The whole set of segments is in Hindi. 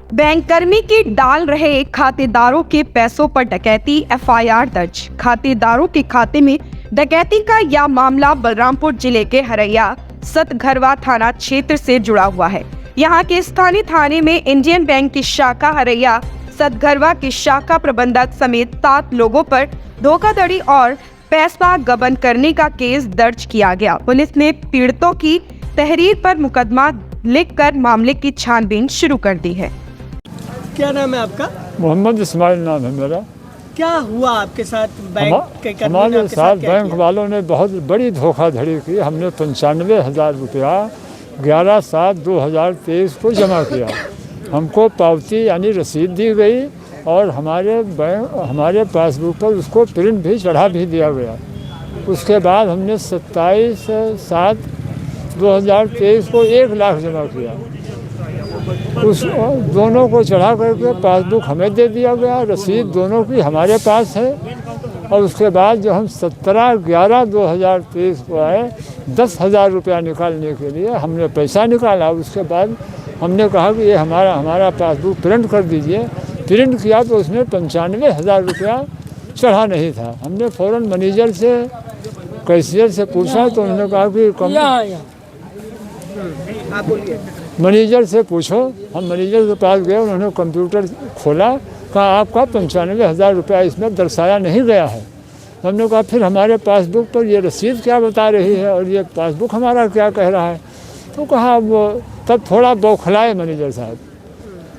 बैंककर्मी की डाल रहे खातेदारों के पैसों पर डकैती, एफआईआर दर्ज। खातेदारों के खाते में डकैती का यह मामला बलरामपुर जिले के हरैया सतघरवा थाना क्षेत्र से जुड़ा हुआ है। यहां के स्थानीय थाने में इंडियन बैंक की शाखा हरैया सतघरवा की शाखा प्रबंधक समेत 7 लोगों पर धोखाधड़ी और पैसा गबन करने का केस दर्ज किया गया। पुलिस ने पीड़ितों की तहरीर पर मुकदमा लिखकर मामले की छानबीन शुरू कर दी है। क्या नाम है आपका? मोहम्मद इस्माइल नाम है मेरा। क्या हुआ आपके साथ? बैंक के कर्मी ने हमारे आपके साथ क्या बैंक किया? वालों ने बहुत बड़ी धोखाधड़ी की। हमने 95,000 रुपया 11/7/2023 को जमा किया। हमको पावती यानी रसीद दी गई और हमारे पासबुक पर उसको प्रिंट भी चढ़ा भी दिया गया। उसके बाद हमने 27/7/2023 को 1 लाख जमा किया। उस दोनों को चढ़ा करके पासबुक हमें दे दिया गया, रसीद दोनों की हमारे पास है। और उसके बाद जो हम 17/11/2023 को आए 10,000 रुपया निकालने के लिए हमने पैसा निकाला। उसके बाद हमने कहा कि ये हमारा पासबुक प्रिंट कर दीजिए। प्रिंट किया तो उसमें 95,000 रुपया चढ़ा नहीं था। हमने फ़ौरन मैनेजर से कैशियर से पूछा तो उन्होंने कहा कि आप बोलिए। मैनेजर से पूछो। हम मैनेजर के पास गए, उन्होंने कंप्यूटर खोला, कहा आपका 95,000 रुपया इसमें दर्शाया नहीं गया है। हमने कहा फिर हमारे पासबुक पर ये रसीद क्या बता रही है और ये पासबुक हमारा क्या कह रहा है। तो कहा वो तब थोड़ा बौखलाए मैनेजर साहब,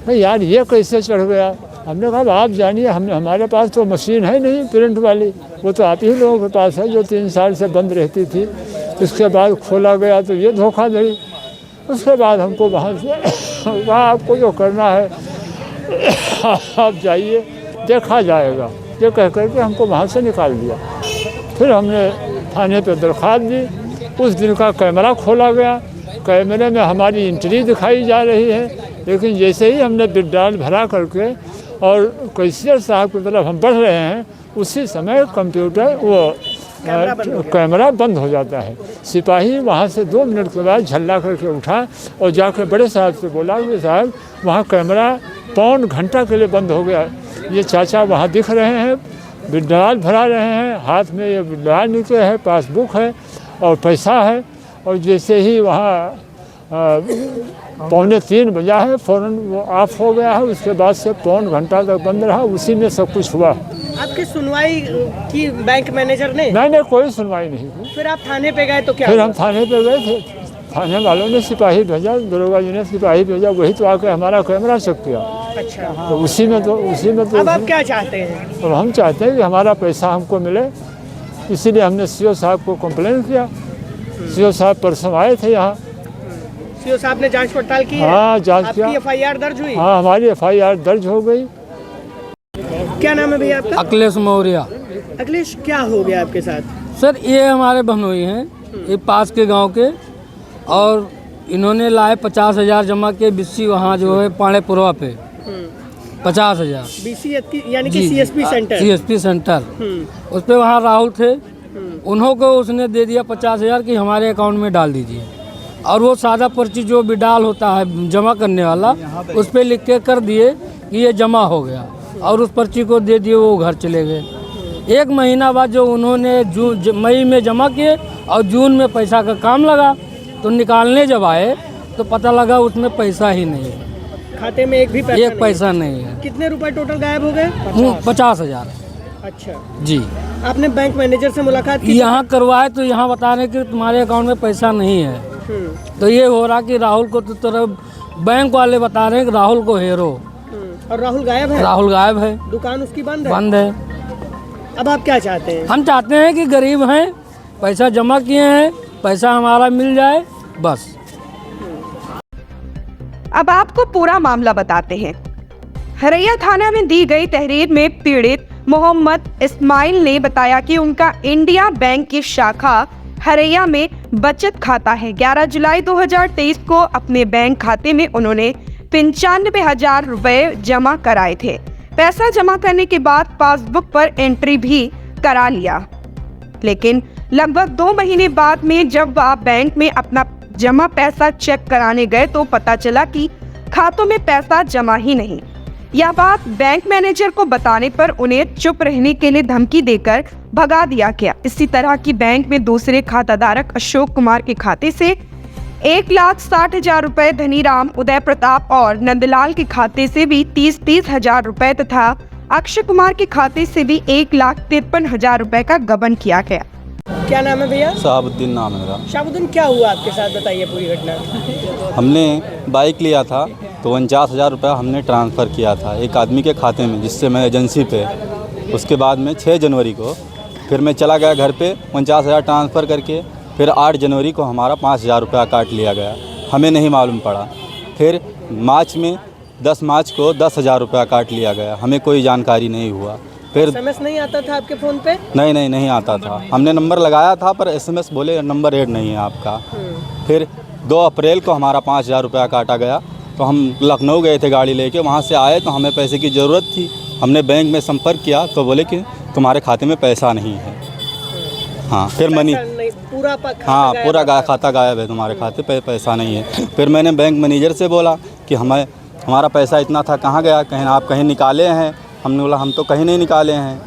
भाई यार ये कैसे चढ़ गया। हमने कहा आप जानिए, हमारे पास तो मशीन है नहीं प्रिंट वाली, वो तो आप ही लोगों के पास है जो 3 साल से बंद रहती थी। उसके बाद खोला गया तो ये धोखाधड़ी। उसके बाद हमको वहाँ से वहाँ आपको जो करना है आप जाइए, देखा जाएगा, ये कह करके हमको वहाँ से निकाल दिया। फिर हमने थाने पे दरख्वास्त दी। उस दिन का कैमरा खोला गया, कैमरे में हमारी एंट्री दिखाई जा रही है। लेकिन जैसे ही हमने विड्रॉल भरा करके और कैशियर साहब की तरफ हम बढ़ रहे हैं, उसी समय कंप्यूटर कैमरा बंद हो जाता है। सिपाही वहाँ से 2 मिनट के बाद झल्ला करके उठा और जाकर बड़े साहब से बोला कि साहब वहाँ कैमरा पौन घंटा के लिए बंद हो गया। ये चाचा वहाँ दिख रहे हैं, विड्रॉल भरा रहे हैं, हाथ में ये विड्रॉल निकले है, पासबुक है और पैसा है। और जैसे ही वहाँ 2:45 बजा है, फ़ौरन वो ऑफ हो गया है। उसके बाद से पौन घंटा तक बंद रहा, उसी में सब कुछ हुआ। आपकी सुनवाई की बैंक मैनेजर ने? नहीं, कोई सुनवाई नहीं हुई। फिर आप थाने पे गए तो क्या? फिर हम थाने पे गए थे, थाने वालों ने सिपाही भेजा, दरोगा जी ने सिपाही भेजा, वही तो आके हमारा कैमरा चेक किया। अच्छा, तो उसी में तो अब आप क्या चाहते हैं? अब हम चाहते हैं कि हमारा पैसा हमको मिले। इसीलिए हमने सीओ साहब को कंप्लेन किया। सीओ साहब परसों आए थे यहाँ। सीओ साहब ने जांच पड़ताल की? हाँ, जांच किया। आपकी एफआईआर दर्ज हुई? हाँ, हमारी एफआईआर दर्ज हो गई। क्या नाम है भैया आपका? अखिलेश मौर्य। अखिलेश, क्या हो गया आपके साथ? सर ये हमारे बहनोई हैं, ये पास के गांव के, और इन्होंने लाए 50,000 जमा किए बीसी वहाँ जो है पाड़ेपुरवा पे 50,000 बीसी यानी कि सीएसपी सेंटर? CSP centre. उस पर वहाँ राहुल थे, उन्हों को उसने दे दिया 50,000 कि हमारे अकाउंट में डाल दीजिए। और वो सादा पर्ची जो विड्रॉल होता है जमा करने वाला, उस पर लिख के कर दिए कि ये जमा हो गया, और उस पर्ची को दे दिए, वो घर चले गए। 1 महीना बाद जो उन्होंने मई में जमा किए और जून में पैसा का काम लगा, तो निकालने जब आए तो पता लगा उसमें पैसा ही नहीं है, खाते में एक पैसा नहीं है। कितने रुपए टोटल गायब हो गए? 50,000। अच्छा जी। आपने बैंक मैनेजर से मुलाकात की? यहाँ करवाए तो यहाँ बता रहे कि तुम्हारे अकाउंट में पैसा नहीं है। तो ये हो रहा कि राहुल को तो तरफ बैंक वाले बता रहे हैं कि राहुल को हेरो, और राहुल गायब है? राहुल गायब है, दुकान उसकी बंद है? बंद है। अब आप क्या चाहते हैं? हम चाहते हैं कि गरीब हैं, पैसा जमा किए हैं, पैसा हमारा मिल जाए बस। अब आपको पूरा मामला बताते हैं। हरैया थाना में दी गई तहरीर में पीड़ित मोहम्मद इस्माइल ने बताया कि उनका इंडिया बैंक की शाखा हरैया में बचत खाता है। 11 जुलाई 2023 को अपने बैंक खाते में उन्होंने 95,000 रुपए जमा कराए थे। पैसा जमा करने के बाद पासबुक पर एंट्री भी करा लिया, लेकिन लगभग 2 महीने बाद में जब आप बैंक में अपना जमा पैसा चेक कराने गए तो पता चला कि खातों में पैसा जमा ही नहीं। यह बात बैंक मैनेजर को बताने पर उन्हें चुप रहने के लिए धमकी देकर भगा दिया गया। इसी तरह की बैंक में दूसरे खाताधारक अशोक कुमार के खाते से 1,60,000 रुपए, धनीराम, उदय प्रताप और नंदलाल के खाते से भी 30,000 रुपए तथा अक्षय कुमार के खाते से भी 1,53,000 रुपए का गबन किया गया। क्या नाम है भैया? शहाबुद्दीन नाम है मेरा। शाहबुद्दीन, क्या हुआ आपके साथ, बताइए पूरी घटना। हमने बाइक लिया था तो 49,000 रुपया हमने ट्रांसफ़र किया था एक आदमी के खाते में, जिससे मैं एजेंसी पे। उसके बाद में 6 जनवरी को फिर मैं चला गया घर पे 49,000 ट्रांसफ़र करके। फिर 8 जनवरी को हमारा 5,000 रुपया काट लिया गया, हमें नहीं मालूम पड़ा। फिर मार्च में 10 मार्च को 10,000 रुपया काट लिया गया, हमें कोई जानकारी नहीं हुआ। फिर SMS नहीं आता था आपके फ़ोन पे? नहीं आता था। हमने नंबर लगाया था पर SMS बोले नंबर ऐड नहीं है आपका। फिर 2 अप्रैल को हमारा 5,000 रुपया काटा गया। तो हम लखनऊ गए थे गाड़ी लेके, वहाँ से आए तो हमें पैसे की ज़रूरत थी। हमने बैंक में संपर्क किया तो बोले कि तुम्हारे खाते में पैसा नहीं है। हाँ, फिर मनी पूरा खाता गायब है, तुम्हारे खाते पे पैसा नहीं है। फिर मैंने बैंक मैनेजर से बोला कि हमारा पैसा इतना था, कहाँ गया? कहीं आप कहीं निकाले हैं? हमने बोला हम तो कहीं नहीं निकाले हैं।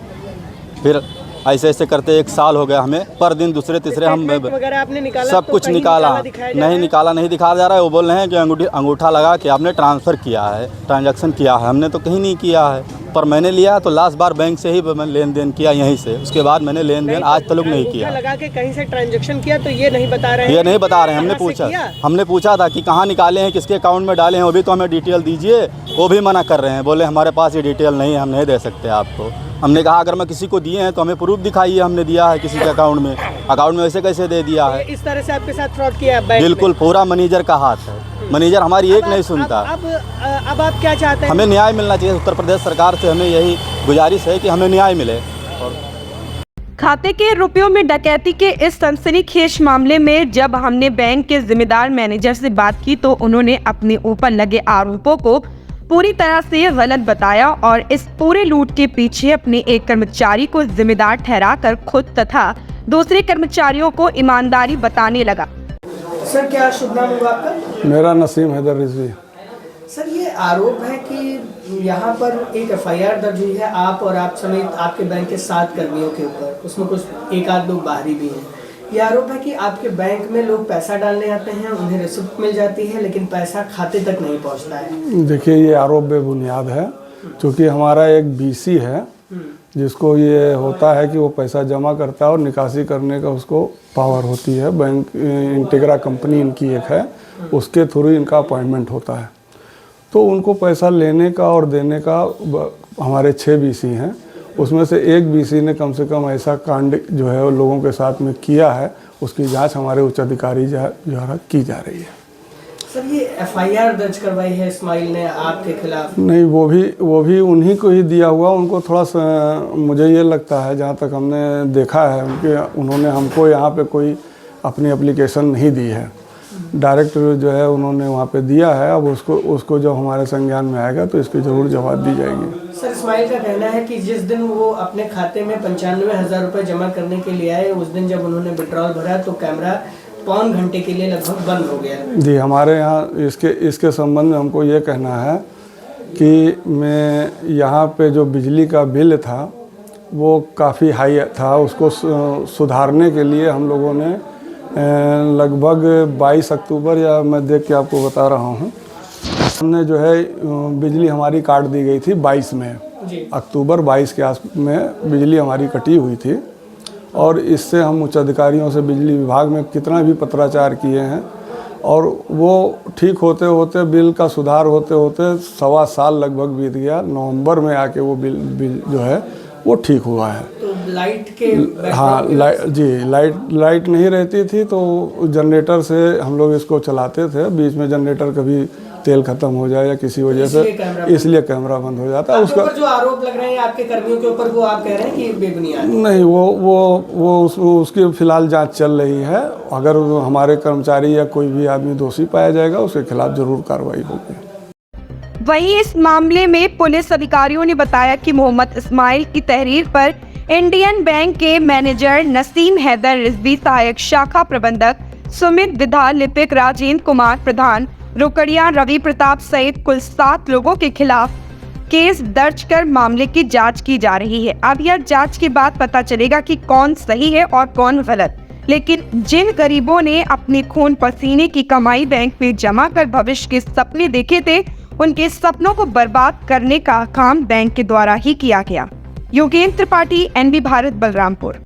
फिर ऐसे करते 1 साल हो गया हमें। पर दिन दूसरे तीसरे हम आपने निकाला, सब कुछ निकाला, नहीं निकाला, नहीं दिखाया जा रहा है। वो बोल रहे हैं कि अंगूठा लगा के आपने ट्रांसफ़र किया है, ट्रांजैक्शन किया है। हमने तो कहीं नहीं किया है। पर मैंने लिया तो लास्ट बार बैंक से ही मैं लेन देन किया यहीं से। उसके बाद मैंने लेन देन आज तक नहीं किया। लगा के कहीं से ट्रांजैक्शन किया तो ये नहीं बता रहे हैं? ये नहीं बता रहे हैं। हमने पूछा था कि कहाँ निकाले हैं, किसके अकाउंट में डाले हैं, वो भी तो हमें डिटेल दीजिए। वो भी मना कर रहे हैं, बोले हमारे पास ये डिटेल नहीं है, हम नहीं दे सकते आपको। हमने कहा अगर मैं किसी को दिए हैं तो हमें प्रूफ दिखाइए, हमने दिया है किसी के अकाउंट में वैसे कैसे दे दिया है? इस तरह से आपके साथ फ्रॉड किया है? बिल्कुल, पूरा मैनेजर का हाथ है। मैनेजर हमारी एक नहीं सुनता। अब आप क्या चाहते हैं? हमें न्याय मिलना चाहिए। उत्तर प्रदेश सरकार से हमें यही गुजारिश है कि हमें न्याय मिले। खाते के रुपयों में डकैती के इस सनसनीखेज मामले में जब हमने बैंक के जिम्मेदार मैनेजर से बात की तो उन्होंने अपने ऊपर लगे आरोपों को पूरी तरह से गलत बताया और इस पूरे लूट के पीछे अपने एक कर्मचारी को जिम्मेदार ठहराकर खुद तथा दूसरे कर्मचारियों को ईमानदारी बताने लगा। सर, क्या शुभ नाम होगा आपका? मेरा नसीम हैदर रिजवी। सर, ये आरोप है कि यहाँ पर एक FIR दर्ज हुई है आप और आप समेत आपके बैंक के 7 कर्मियों के ऊपर। उसमें कुछ 1-8 लोग बाहरी भी हैं। ये आरोप है कि आपके बैंक में लोग पैसा डालने आते हैं, उन्हें रिसिप्ट मिल जाती है, लेकिन पैसा खाते तक नहीं पहुँचता है। देखिए, ये आरोप बेबुनियाद है, क्योंकि हमारा एक BC है जिसको ये होता है कि वो पैसा जमा करता है और निकासी करने का उसको पावर होती है। बैंक इंटीग्रा कंपनी इनकी एक है, उसके थ्रू इनका अपॉइंटमेंट होता है। तो उनको पैसा लेने का और देने का हमारे 6 BC हैं। उसमें से एक BC ने कम से कम ऐसा कांड जो है वो लोगों के साथ में किया है, उसकी जांच हमारे उच्च अधिकारी द्वारा की जा रही है। सर, ये FIR दर्ज करवाई है इस्माइल ने आपके खिलाफ? नहीं, वो भी उन्हीं को ही दिया हुआ। उनको थोड़ा सा मुझे ये लगता है, जहाँ तक हमने देखा है उन्होंने हमको यहाँ पे कोई अपनी एप्लीकेशन नहीं दी है। डायरेक्ट जो है उन्होंने वहाँ पे दिया है। अब उसको जब हमारे संज्ञान में आएगा तो इसकी ज़रूर जवाब दी जाएगी। सर, इस्माइल का कहना है कि जिस दिन वो अपने खाते में 95,000 रुपये जमा करने के लिए आए, उस दिन जब उन्होंने विड्रॉल भरा तो कैमरा पौन घंटे के लिए लगभग बंद हो गया। जी, हमारे यहाँ इसके संबंध में हमको ये कहना है कि मैं यहाँ पे जो बिजली का बिल था वो काफ़ी हाई था। उसको सुधारने के लिए हम लोगों ने लगभग 22 अक्टूबर, या मैं देख के आपको बता रहा हूँ, हमने जो है बिजली हमारी काट दी गई थी 22 में। अक्टूबर 22 के आस में बिजली हमारी कटी हुई थी। और इससे हम उच्च अधिकारियों से बिजली विभाग में कितना भी पत्राचार किए हैं और वो ठीक होते होते, बिल का सुधार होते होते 1.25 साल लगभग बीत गया। नवंबर में आके वो बिल जो है वो ठीक हुआ है। तो लाइट के हाँ, लाइट नहीं रहती थी तो जनरेटर से हम लोग इसको चलाते थे। बीच में जनरेटर कभी तेल खत्म हो जाए या किसी वजह से, इसलिए कैमरा बंद हो जाता है। उसका जो आरोप लग रहे हैं आपके कर्मियों के ऊपर, वो आप कह रहे हैं कि बेबुनियाद? नहीं, वो उसकी फिलहाल जांच चल रही है। अगर हमारे कर्मचारी या कोई भी आदमी दोषी पाया जाएगा उसके खिलाफ जरूर कार्रवाई होगी। वहीं इस मामले में पुलिस अधिकारियों ने बताया कि मोहम्मद इस्माइल की तहरीर पर इंडियन बैंक के मैनेजर नसीम हैदर रिजवी, सहायक शाखा प्रबंधक सुमित विधा, लिपिक राजेंद्र कुमार प्रधान रोकड़िया रवि प्रताप सहित कुल 7 लोगों के खिलाफ केस दर्ज कर मामले की जांच की जा रही है। अब यह जांच के बाद पता चलेगा कि कौन सही है और कौन गलत। लेकिन जिन गरीबों ने अपने खून पसीने की कमाई बैंक में जमा कर भविष्य के सपने देखे थे, उनके सपनों को बर्बाद करने का काम बैंक के द्वारा ही किया गया। योगेंद्र त्रिपाठी, NV भारत, बलरामपुर।